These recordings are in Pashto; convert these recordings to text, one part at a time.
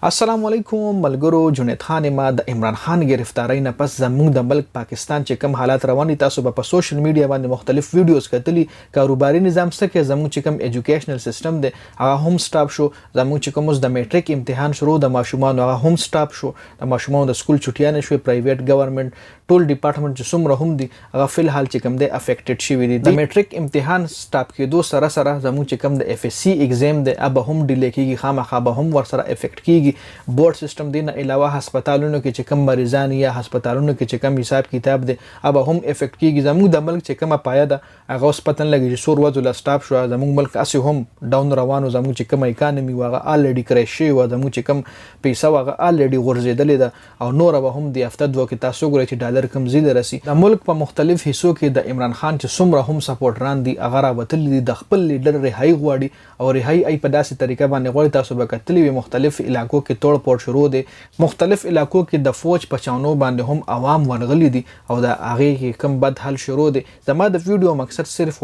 السلام علیکم ملګرو. جنید خان ما د عمران خان گرفتاری نه پس زموږ د ملک پاکستان چې کوم حالات روان دي تاسو په سوشل میډیا باندې مختلف ویډیوز کتلی. کاروباري نظام څخه زموږ چې کوم ایجوکیشنل سیستم دی هغه هم سټاپ شو. زموږ چې کوم د میټریک امتحان شروع د ماشومان هغه هم سټاپ شو. د ماشومان د سکول چټیانه شو. پرایویټ ګورنمنت ټول ډپارټمنټ چې څومره هم دي هغه فل حال چې کوم دی افیکټډ شوی دي. د میټریک امتحان سټاپ کېدو سره سره زموږ چې کوم د اف اس سی ایگزام دی اب هم ډیلی کیږي، خامخا به هم ور سره افیکټ کیږي. بورډ سیستم دی نه علاوه هسپتالونو کې چې کوم مریضان یا هسپتالونو کې چې کوم حساب کتاب دی اب هم افیکټ کیږي. زموږ د ملک چې کومه پایه ده هغه اوس پتن لګي چې سور وځو لا سټاپ شو. زموږ ملک اسی هم ډاون روانو. زموږ چې کوم اکانومي واغه الریډي کریش شي و زموږ چې کوم پیسې واغه الریډي غورځیدلې ده او نور به هم د هفته دوه کې تاسو ګورئ چې ډالر کم زیات راسي. د ملک په مختلف حصو کې د عمران خان چې څومره هم سپورټران دي هغه راوتل دي د خپل لیډر رهایی غواړي او رهایی ای په داسې طریقه باندې غواړي. تاسو به کتلی وي مختلف علاقو کې توړ پوړ شروع دي. مختلف علاقو کې د فوج په چاونو باندې هم عوام ورغلي دي او د هغه کې کم بد حل شروع دي. زما د ویډیو مقصد صرف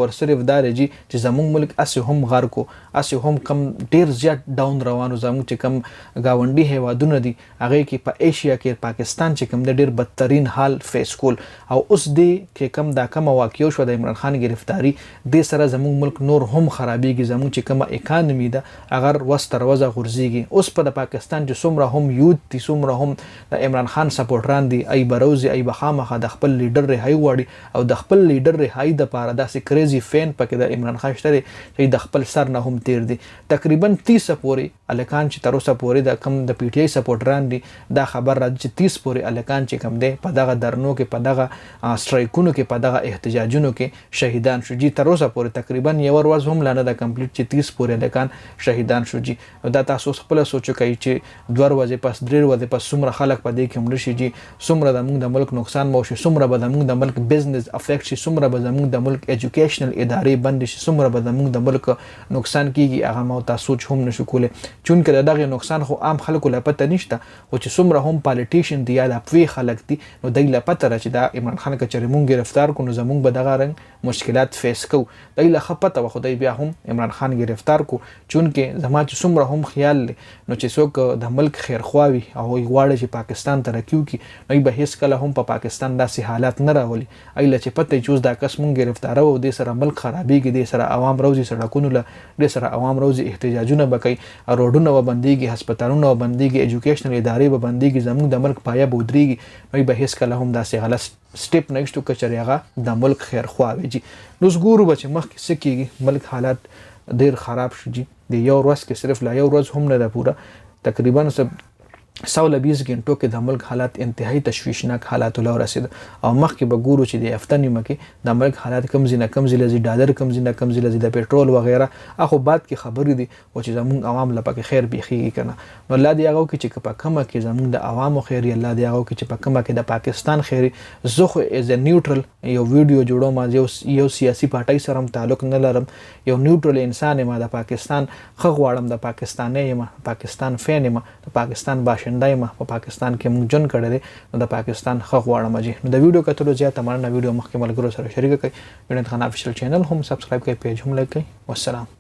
دا رجی چې زموږ ملک اسی هم غر کو اسی هم کم ډیر زیات ډاون روانو. زموږ چې کم گاونډي هیوادونه دي هغه کې په ایشیا کې پاکستان چې کم د ډیر بدترین حال فیس کول او اوس دی کې کم دا کم واقعو شو د عمران خان گرفتاری د سره زموږ ملک نور هم خرابېږي. زموږ چې کوم اکانومي ده اگر وستر وزه غورځيږي. اوس په د پاکستان چې څومره هم یوت دي څومره هم د عمران خان سپورټران دي ای بروزي ای بخامخه د خپل لیډر رهایی غواړي او د خپل لیډر رهایی د پاره داسې کریزي فین پکې د عمران خان شته چې د خپل سر نه هم تیر دي. تقریبا 30 پورې الکان چې تر اوسه پورې د کم د پی ټی آی سپورټران دي دا خبر راځي چې 30 پورې الکان چې کم دي په دغه درنو کې په دغه سټرایکونو کې په دغه احتجاجونو کې شهیدان شو. جی تر اوسه پورې تقریبا یو ورځ هم لانه د کمپلیټ چې 30 پورې الکان شهیدان شو. جی دا تاسو خپل سوچو کوي چې دوه ورځې پس درې ورځې پس څومره خلک په دې کې مړ شي. جی څومره د موږ د ملک نقصان مو شي، څومره به د موږ د ملک بزنس افیکټ شي، څومره به د موږ د ملک ایجوکیشنل ادارې بند شي، څومره به د موږ د ملک نقصان کیږي هغه مو تاسو سوچ هم نشو کولای. چونکه دغه نقصان خو عام خلکو لا پته نشته او چې څومره هم پالیټیشن دی یا د پوی خلک دي نو دای لا پته را چې دا عمران خان کچری مونږ گرفتار کو نو زمونږ به دغه رنګ مشکلات فیس کو. دای لا خپته خدای بیا هم عمران خان گرفتار کو. چونکه زما چې څومره هم خیال نو چې څوک د ملک خیرخواوي او غواړي چې پاکستان ترقی وکړي نو به هیڅ کله هم په پاکستان داسې حالات نه راولي. ایله چې پته چوز دا کس مونږ گرفتار او د سره ملک خرابېږي، د سره عوام روزي سړکونو له د سره عوام روزي احتجاجونه بکای، روډونه و بنديږي، هسپتالونه و بنديږي، ایجوکیشنل ادارې و بنديږي، زموږ د ملک پایه بودريږي نو به هیڅ کله هم داسې غلط سټیپ نشته کچري هغه د ملک خیر خواوي. جی نو زګورو بچ مخ کې سکیږي ملک حالات ډیر خراب شو. جی د یو ورځ کې صرف لا یو ورځ هم نه ده پوره تقریبا 120 غنټو کې د ملک حالات انتهایی تشویشناک حالات له رسید او مخکې به ګورو چې د هفته نیمه کې د ملک حالات کم زینه کم زیله ډالر کم زینه کم زیله د پېټرول وغیرہ اخو بعد کې خبرې دي او چې زموږ عوام لپاره خیر بيخيږي کنه نو الله دې هغه کې چې په کومه کې زموږ د عوامو خیر الله دې هغه کې چې په کومه کې د پاکستان خیر زه خو از نیوټرل یو ویډیو جوړوم یو سیاسي پارټای سره تعلق نه لرم، یو نیوټرل انسان ما د پاکستان خو غواړم د پاکستاني ما پاکستان فین ما د پاکستان باشندای ما په پاکستان کې مونږ جون کړل نو د پاکستان خو غواړم. جی نو د ویډیو کتلو زیات تمنا ویډیو مخکې ملګرو سره شریک کړئ. جنید خان افیشل چینل هم سبسکرایب کړئ، پیج هم لایک کړئ. والسلام.